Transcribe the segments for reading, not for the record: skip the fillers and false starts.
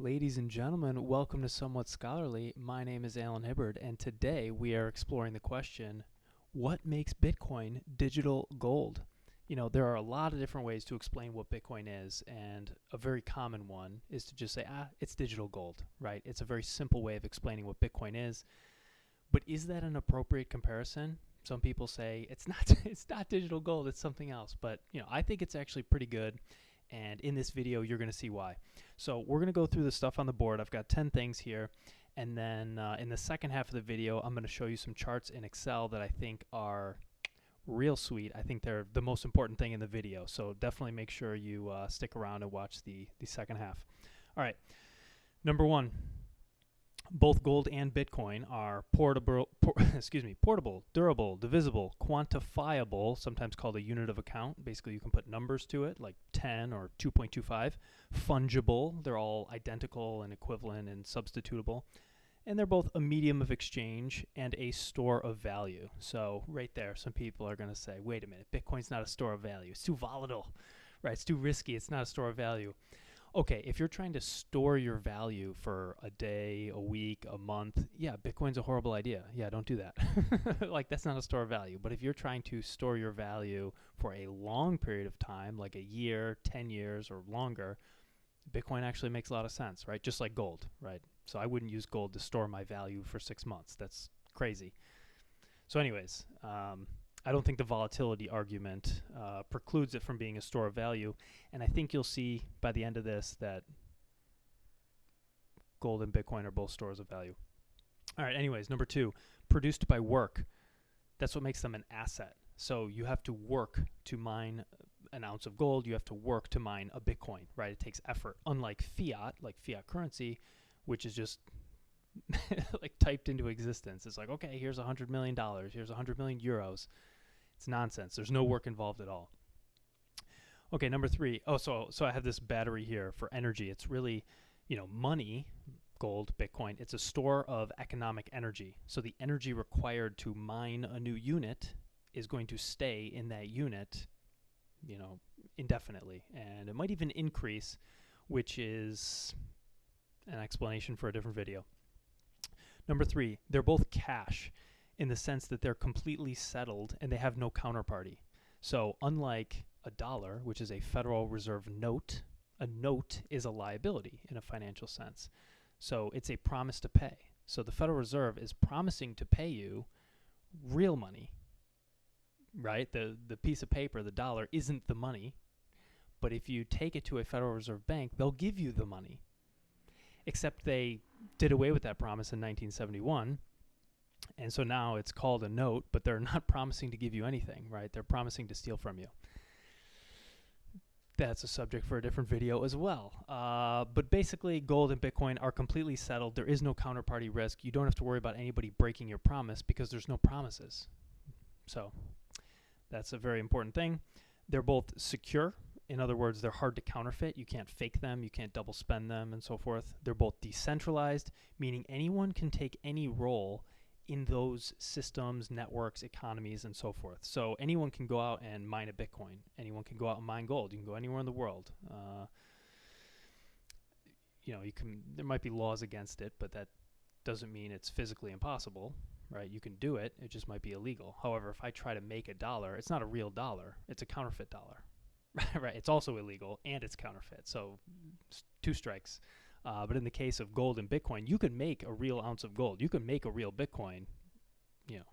Ladies and gentlemen, welcome to Somewhat Scholarly. My name is Alan Hibbard, and today we are exploring the question, what makes Bitcoin digital gold? You know, there are a lot of different ways to explain what Bitcoin is, and a very common one is to just say, it's digital gold, right? It's a very simple way of explaining what Bitcoin is. But is that an appropriate comparison? Some people say it's not digital gold, it's something else. But, I think it's actually pretty good. And in this video, you're going to see why. So we're going to go through the stuff on the board. I've got 10 things here. And then in the second half of the video, I'm going to show you some charts in Excel that I think are real sweet. I think they're the most important thing in the video. So definitely make sure you stick around and watch the second half. All right. Number one. Both gold and Bitcoin are portable, durable, divisible, quantifiable, sometimes called a unit of account. Basically, you can put numbers to it, like 10 or 2.25. Fungible, they're all identical and equivalent and substitutable. And they're both a medium of exchange and a store of value. So right there, some people are going to say, wait a minute, Bitcoin's not a store of value. It's too volatile, right? It's too risky. It's not a store of value. Okay, if you're trying to store your value for a day, a week, a month, yeah, Bitcoin's a horrible idea. Yeah, don't do that. Like, that's not a store of value. But if you're trying to store your value for a long period of time, like a year, 10 years, or longer, Bitcoin actually makes a lot of sense, right? Just like gold, right? So I wouldn't use gold to store my value for 6 months. That's crazy. So anyways, I don't think the volatility argument precludes it from being a store of value. And I think you'll see by the end of this that gold and Bitcoin are both stores of value. All right, anyways, number two, produced by work. That's what makes them an asset. So you have to work to mine an ounce of gold. You have to work to mine a Bitcoin, right? It takes effort. Unlike fiat, like fiat currency, which is just like typed into existence. It's like, okay, here's $100 million. Here's 100 million euros. It's nonsense. There's no work involved at all. Okay, number three. Oh, so I have this battery here for energy. It's really, money, gold, Bitcoin. It's a store of economic energy. So the energy required to mine a new unit is going to stay in that unit, indefinitely. And it might even increase, which is an explanation for a different video. Number three, they're both cash in the sense that they're completely settled and they have no counterparty. So unlike a dollar, which is a Federal Reserve note, a note is a liability in a financial sense. So it's a promise to pay. So the Federal Reserve is promising to pay you real money, right? The piece of paper, the dollar, isn't the money. But if you take it to a Federal Reserve bank, they'll give you the money. Except they did away with that promise in 1971. And so now it's called a note, but they're not promising to give you anything, right? They're promising to steal from you. That's a subject for a different video as well. But basically, gold and Bitcoin are completely settled. There is no counterparty risk. You don't have to worry about anybody breaking your promise because there's no promises. So that's a very important thing. They're both secure. In other words, they're hard to counterfeit. You can't fake them. You can't double spend them and so forth. They're both decentralized, meaning anyone can take any role in those systems, networks, economies, and so forth. So anyone can go out and mine a Bitcoin. Anyone can go out and mine gold. You can go anywhere in the world. There might be laws against it, but that doesn't mean it's physically impossible, right? You can do it. It just might be illegal. However, if I try to make a dollar, it's not a real dollar. It's a counterfeit dollar. Right, it's also illegal and it's counterfeit. So two strikes. But in the case of gold and Bitcoin, you can make a real ounce of gold. You can make a real Bitcoin. It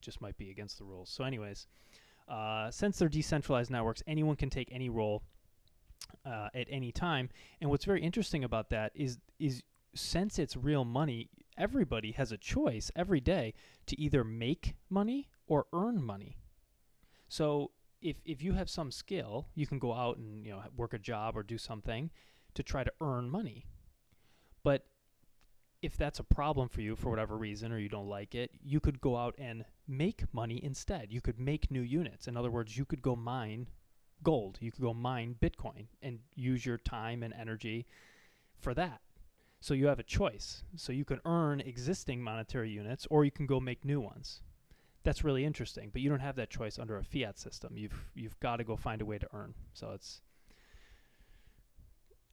just might be against the rules. So anyways, since they're decentralized networks, anyone can take any role at any time. And what's very interesting about that is since it's real money, everybody has a choice every day to either make money or earn money. So if you have some skill, you can go out and work a job or do something to try to earn money. But if that's a problem for you for whatever reason or you don't like it, you could go out and make money instead. You could make new units. In other words, you could go mine gold. You could go mine Bitcoin and use your time and energy for that. So you have a choice. So you can earn existing monetary units or you can go make new ones. That's really interesting, but you don't have that choice under a fiat system. You've got to go find a way to earn. So it's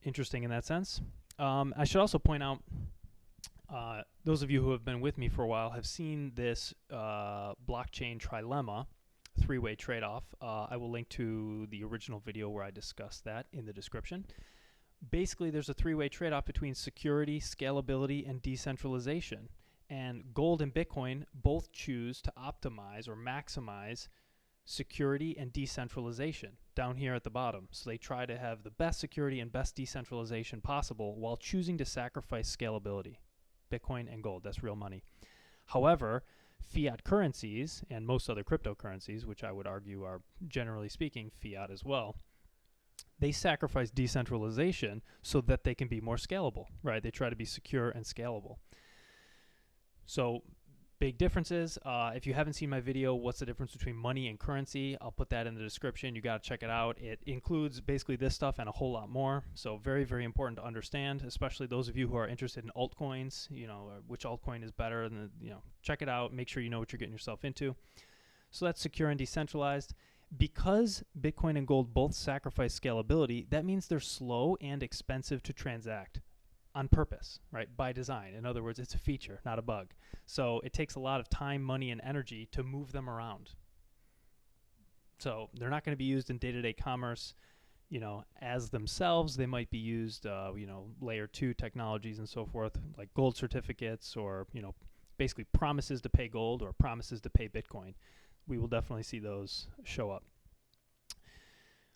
interesting in that sense. I should also point out, those of you who have been with me for a while have seen this blockchain trilemma, three-way trade-off. I will link to the original video where I discussed that in the description. Basically, there's a three-way trade-off between security, scalability, and decentralization. And gold and Bitcoin both choose to optimize or maximize security and decentralization down here at the bottom. So they try to have the best security and best decentralization possible while choosing to sacrifice scalability. Bitcoin and gold, that's real money. However, fiat currencies and most other cryptocurrencies, which I would argue are generally speaking fiat as well, they sacrifice decentralization so that they can be more scalable, right? They try to be secure and scalable. So big differences. If you haven't seen my video, what's the difference between money and currency? I'll put that in the description. You got to check it out. It includes basically this stuff and a whole lot more. So very, very important to understand, especially those of you who are interested in altcoins, which altcoin is better, and check it out. Make sure you know what you're getting yourself into. So that's secure and decentralized. Because Bitcoin and gold both sacrifice scalability, that means they're slow and expensive to transact on purpose, right? By design. In other words, it's a feature, not a bug. So it takes a lot of time, money, and energy to move them around. So they're not going to be used in day-to-day commerce, as themselves. They might be used, layer 2 technologies and so forth, like gold certificates or, basically promises to pay gold or promises to pay Bitcoin. We will definitely see those show up.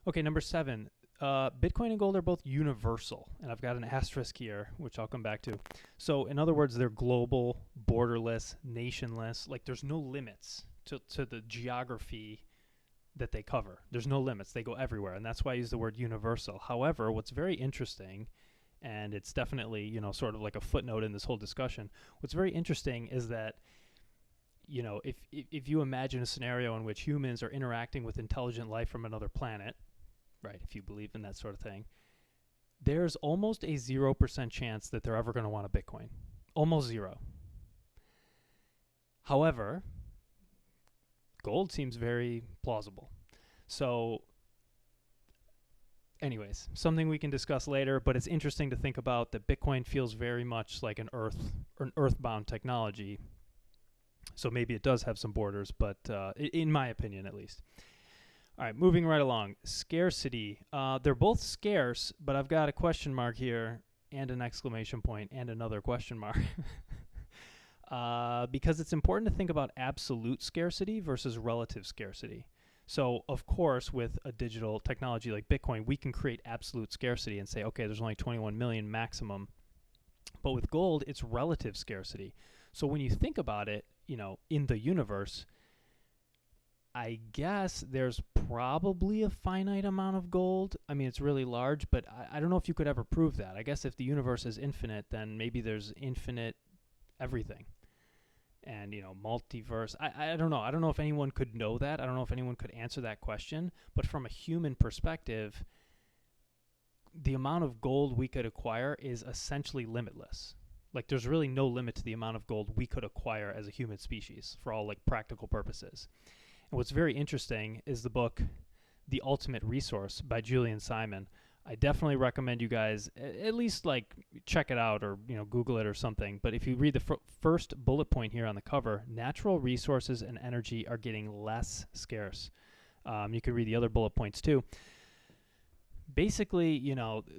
Okay, number 7. Bitcoin and gold are both universal, and I've got an asterisk here, which I'll come back to. So, in other words, they're global, borderless, nationless. Like, there's no limits to the geography that they cover. There's no limits. They go everywhere, and that's why I use the word universal. However, what's very interesting, and it's definitely, sort of like a footnote in this whole discussion, what's very interesting is that if you imagine a scenario in which humans are interacting with intelligent life from another planet, right, if you believe in that sort of thing, there's almost a 0% chance that they're ever going to want a Bitcoin. Almost zero. However, gold seems very plausible. So, anyways, something we can discuss later, but it's interesting to think about that Bitcoin feels very much like an earthbound technology. So maybe it does have some borders, but in my opinion, at least. All right, moving right along. Scarcity. They're both scarce, but I've got a question mark here and an exclamation point and another question mark. Because it's important to think about absolute scarcity versus relative scarcity. So, of course, with a digital technology like Bitcoin, we can create absolute scarcity and say, okay, there's only 21 million maximum. But with gold, it's relative scarcity. So when you think about it, in the universe, I guess there's probably a finite amount of gold. I mean, it's really large, but I don't know if you could ever prove that. I guess if the universe is infinite, then maybe there's infinite everything. And, multiverse. I don't know. I don't know if anyone could know that. I don't know if anyone could answer that question. But from a human perspective, the amount of gold we could acquire is essentially limitless. Like, there's really no limit to the amount of gold we could acquire as a human species for all, practical purposes. And what's very interesting is the book, The Ultimate Resource by Julian Simon. I definitely recommend you guys at least, check it out or, Google it or something. But if you read the first bullet point here on the cover, natural resources and energy are getting less scarce. You can read the other bullet points, too. Basically,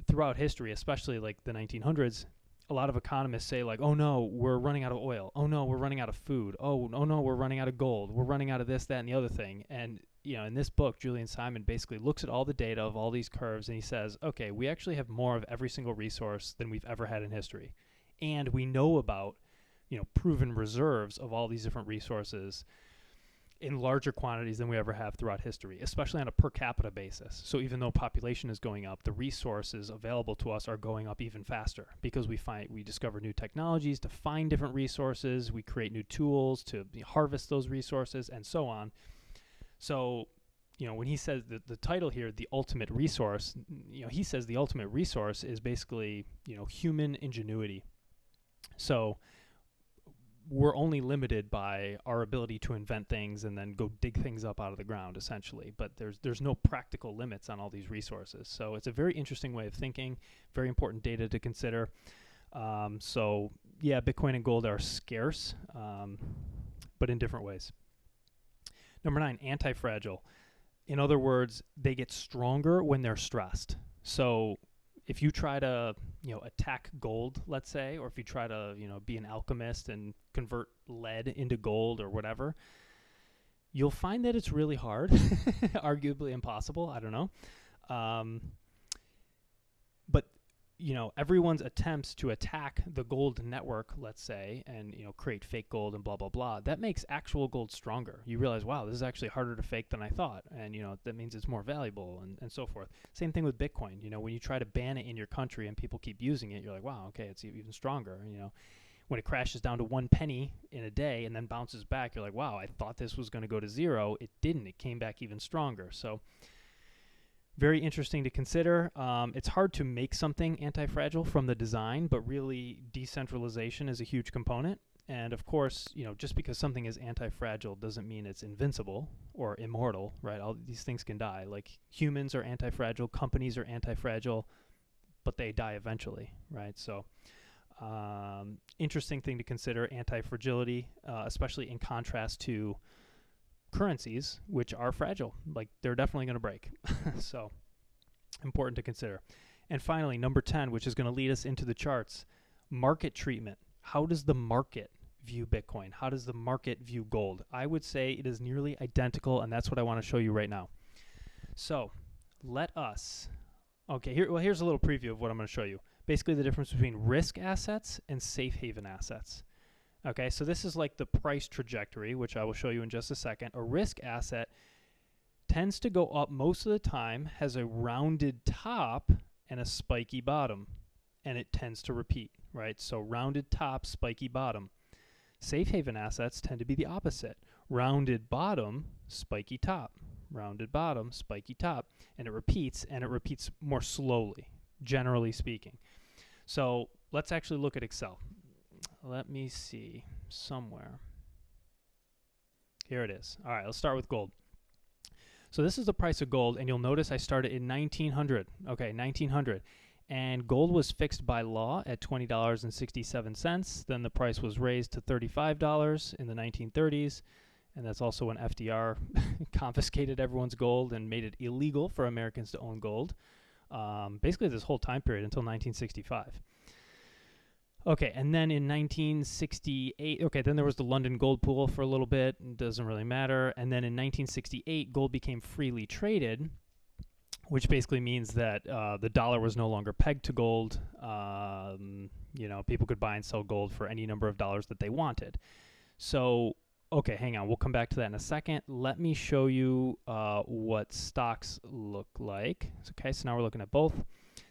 throughout history, especially, the 1900s, a lot of economists say, oh no, we're running out of oil. Oh no, we're running out of food. Oh no, we're running out of gold. We're running out of this, that, and the other thing. And, in this book, Julian Simon basically looks at all the data of all these curves and he says, okay, we actually have more of every single resource than we've ever had in history. And we know about, proven reserves of all these different resources in larger quantities than we ever have throughout history, especially on a per capita basis. So even though population is going up, the resources available to us are going up even faster because we discover new technologies to find different resources, we create new tools to harvest those resources, and so on. So, when he says the title here, The Ultimate Resource, he says the ultimate resource is basically, human ingenuity. So we're only limited by our ability to invent things and then go dig things up out of the ground, essentially. But there's no practical limits on all these resources. So it's a very interesting way of thinking, very important data to consider. So yeah, Bitcoin and gold are scarce, but in different ways. Number 9, anti-fragile. In other words, they get stronger when they're stressed. So if you try to, attack gold, let's say, or if you try to, be an alchemist and convert lead into gold or whatever, you'll find that it's really hard, arguably impossible. I don't know. But everyone's attempts to attack the gold network, let's say, and, create fake gold and blah, blah, blah, that makes actual gold stronger. You realize, wow, this is actually harder to fake than I thought. And, that means it's more valuable and so forth. Same thing with Bitcoin. When you try to ban it in your country and people keep using it, you're like, wow, okay, it's even stronger. When it crashes down to 1 penny in a day and then bounces back, you're like, wow, I thought this was going to go to 0. It didn't. It came back even stronger. So very interesting to consider. It's hard to make something anti-fragile from the design, but really decentralization is a huge component. And of course, just because something is anti-fragile doesn't mean it's invincible or immortal, right? All these things can die. Like humans are anti-fragile, companies are anti-fragile, but they die eventually, right? So interesting thing to consider, anti-fragility, especially in contrast to currencies, which are fragile. Like they're definitely going to break. So important to consider. And finally, number 10, which is going to lead us into the charts, market treatment. How does the market view Bitcoin? How does the market view gold? I would say it is nearly identical, and that's what I want to show you right now. So here's a little preview of what I'm going to show you. Basically the difference between risk assets and safe haven assets. Okay, so this is like the price trajectory, which I will show you in just a second. A risk asset tends to go up most of the time, has a rounded top and a spiky bottom, and it tends to repeat, right? So rounded top, spiky bottom. Safe haven assets tend to be the opposite. Rounded bottom, spiky top. Rounded bottom, spiky top. And it repeats more slowly, generally speaking. So let's actually look at Excel. Let me see somewhere. Here it is. All right, let's start with gold. So this is the price of gold, and you'll notice I started in 1900. Okay, 1900. And gold was fixed by law at $20.67. Then the price was raised to $35 in the 1930s. And that's also when FDR confiscated everyone's gold and made it illegal for Americans to own gold. Basically this whole time period until 1965. Okay, and then in 1968, then there was the London gold pool for a little bit. It doesn't really matter. And then in 1968, gold became freely traded, which basically means that the dollar was no longer pegged to gold. People could buy and sell gold for any number of dollars that they wanted. So, okay, hang on. We'll come back to that in a second. Let me show you what stocks look like. Okay, so now we're looking at both.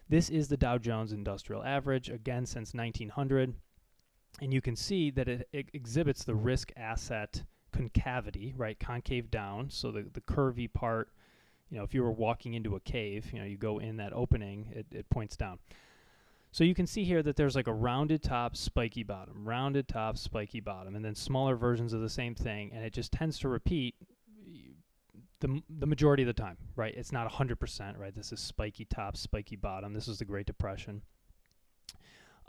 This is the Dow Jones Industrial Average, again, since 1900. And you can see that it exhibits the risk asset concavity, right? Concave down. So the curvy part, if you were walking into a cave, you go in that opening, it points down. So you can see here that there's like a rounded top, spiky bottom, rounded top, spiky bottom, and then smaller versions of the same thing. And it just tends to repeat the majority of the time, right? It's not 100%, right? This is spiky top, spiky bottom. This is the Great Depression.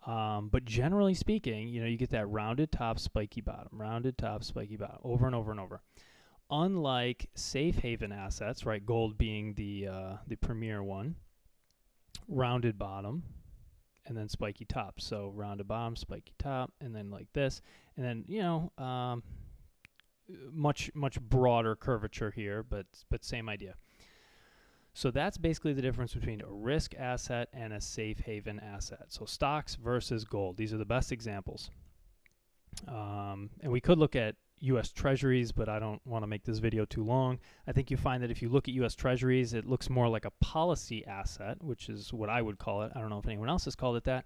But generally speaking, you get that rounded top, spiky bottom, rounded top, spiky bottom, over and over and over. Unlike safe haven assets, right? Gold being the premier one, rounded bottom, and then spiky top. So rounded bottom, spiky top, and then like this, and then much broader curvature here, but same idea. So that's basically the difference between a risk asset and a safe haven asset. So stocks versus gold. These are the best examples. And we could look at U.S. Treasuries, but I don't want to make this video too long. I think you find that if you look at U.S. Treasuries, it looks more like a policy asset, which is what I would call it. I don't know if anyone else has called it that.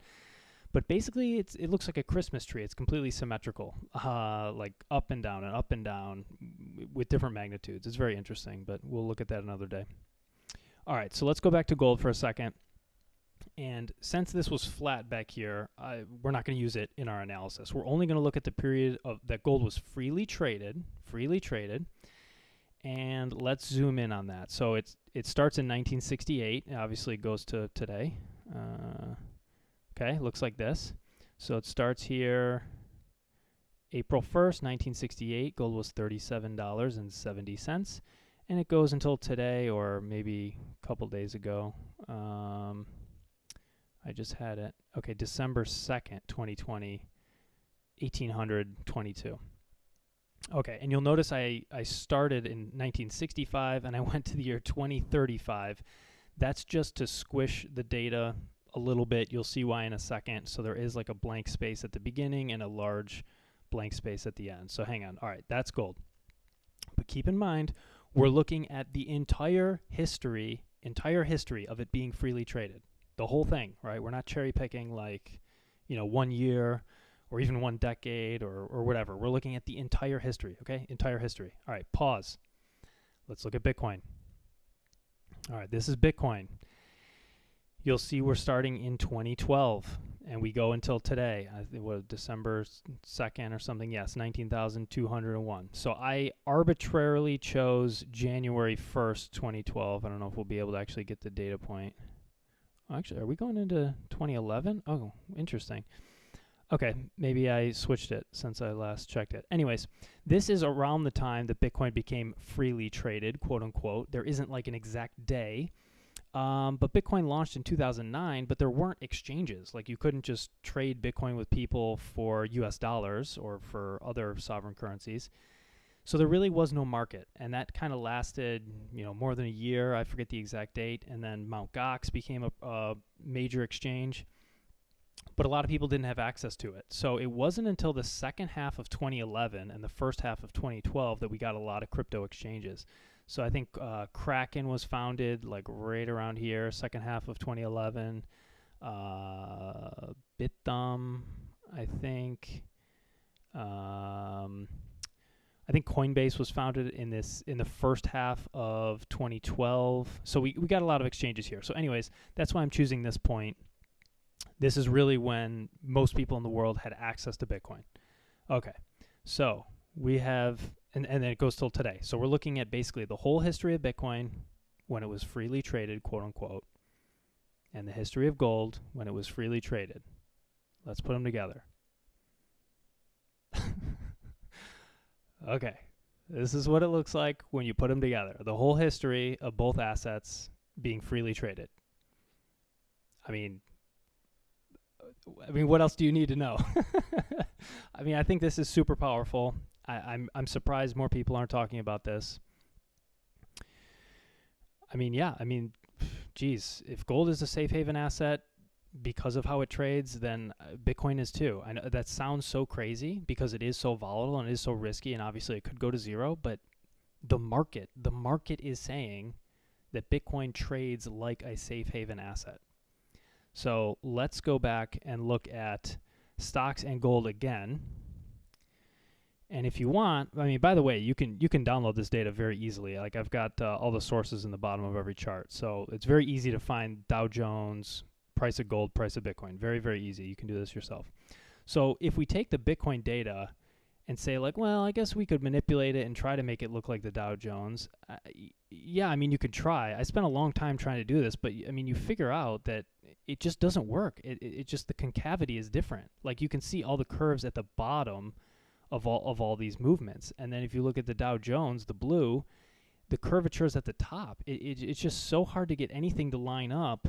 But basically, it looks like a Christmas tree. It's completely symmetrical, like up and down with different magnitudes. It's very interesting, but we'll look at that another day. All right, so let's go back to gold for a second. And since this was flat back here, we're not going to use it in our analysis. We're only going to look at the period of that gold was freely traded, and let's zoom in on that. So it starts in 1968. Obviously, it goes to today. Okay, looks like this. So it starts here April 1st, 1968. Gold was $37.70. And it goes until today, or maybe a couple days ago. I just had it. Okay, December 2nd, 2020, 1822. Okay, and you'll notice I started in 1965 and I went to the year 2035. That's just to squish the data a little bit. You'll see why in a second. So there is like a blank space at the beginning and a large blank space at the end. So hang on. All right, that's gold. But keep in mind, we're looking at the entire history of it being freely traded. The whole thing, right? We're not cherry picking like, 1 year or even 1 decade or whatever. We're looking at the entire history, okay? Entire history. All right, pause. Let's look at Bitcoin. All right, this is Bitcoin. You'll see we're starting in 2012, and we go until today. I think what, December 2nd or something? Yes, 19,201. So I arbitrarily chose January 1st, 2012. I don't know if we'll be able to actually get the data point. Actually, are we going into 2011? Oh, interesting. Okay, maybe I switched it since I last checked it. Anyways, this is around the time that Bitcoin became freely traded, quote unquote. There isn't like an exact day. But Bitcoin launched in 2009, but there weren't exchanges. Like you couldn't just trade Bitcoin with people for US dollars or for other sovereign currencies. So there really was no market, and that kind of lasted, more than a year. I forget the exact date. And then Mt. Gox became a major exchange, but a lot of people didn't have access to it. So it wasn't until the second half of 2011 and the first half of 2012 that we got a lot of crypto exchanges. So I think Kraken was founded like right around here, second half of 2011. Bithumb, I think. I think Coinbase was founded in the first half of 2012. So we got a lot of exchanges here. So anyways, that's why I'm choosing this point. This is really when most people in the world had access to Bitcoin. Okay, so we have, and then it goes till today. So we're looking at basically the whole history of Bitcoin when it was freely traded, quote unquote, and the history of gold when it was freely traded. Let's put them together. Okay, this is what it looks like when you put them together. The whole history of both assets being freely traded. I mean, what else do you need to know? I think this is super powerful. I'm surprised more people aren't talking about this. Geez, if gold is a safe haven asset because of how it trades, then Bitcoin is too. I know that sounds so crazy because it is so volatile and it is so risky, and obviously it could go to zero, but the market is saying that Bitcoin trades like a safe haven asset. So let's go back and look at stocks and gold again. And if you want, by the way, you can download this data very easily. Like I've got all the sources in the bottom of every chart. So it's very easy to find Dow Jones, price of gold, price of Bitcoin. Very, very easy. You can do this yourself. So if we take the Bitcoin data and say like, well, I guess we could manipulate it and try to make it look like the Dow Jones. You could try. I spent a long time trying to do this, but you figure out that it just doesn't work. It just, the concavity is different. Like you can see all the curves at the bottom of all these movements. And then if you look at the Dow Jones, the blue, the curvature is at the top. It's just so hard to get anything to line up,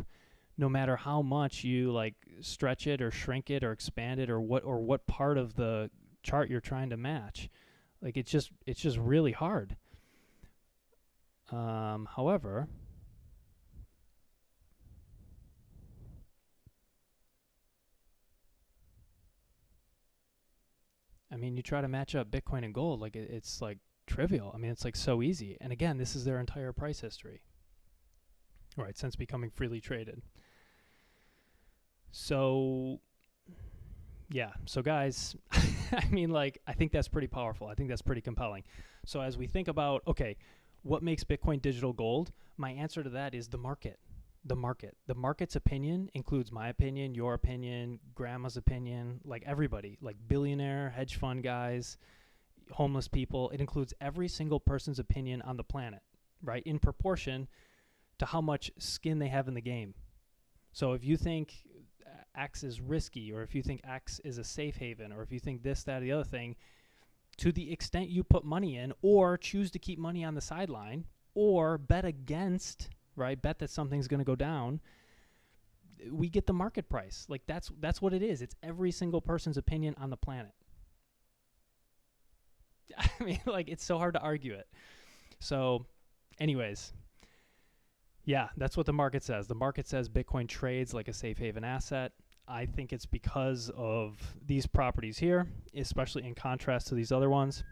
no matter how much you like stretch it or shrink it or expand it or what part of the chart you're trying to match. Like it's just really hard. However, you try to match up Bitcoin and gold, like it's like trivial. It's like so easy. And again, this is their entire price history, right, since becoming freely traded. So, yeah. So guys, I think that's pretty powerful. I think that's pretty compelling. So as we think about, okay, what makes Bitcoin digital gold? My answer to that is the market. The market. The market's opinion includes my opinion, your opinion, grandma's opinion, like everybody, like billionaire, hedge fund guys, homeless people. It includes every single person's opinion on the planet, right? In proportion to how much skin they have in the game. So if you think X is risky, or if you think X is a safe haven, or if you think this, that, or the other thing, to the extent you put money in or choose to keep money on the sideline or bet against, right, bet that something's going to go down, we get the market price. Like that's what it is. It's every single person's opinion on the planet. I mean, like, it's so hard to argue it. So anyways, yeah, that's what the market says. The market says Bitcoin trades like a safe haven asset. I think it's because of these properties here, especially in contrast to these other ones.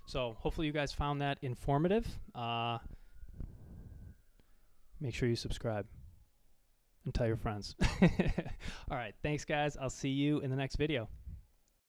So hopefully you guys found that informative. Make sure you subscribe and tell your friends. All right, thanks guys. I'll see you in the next video.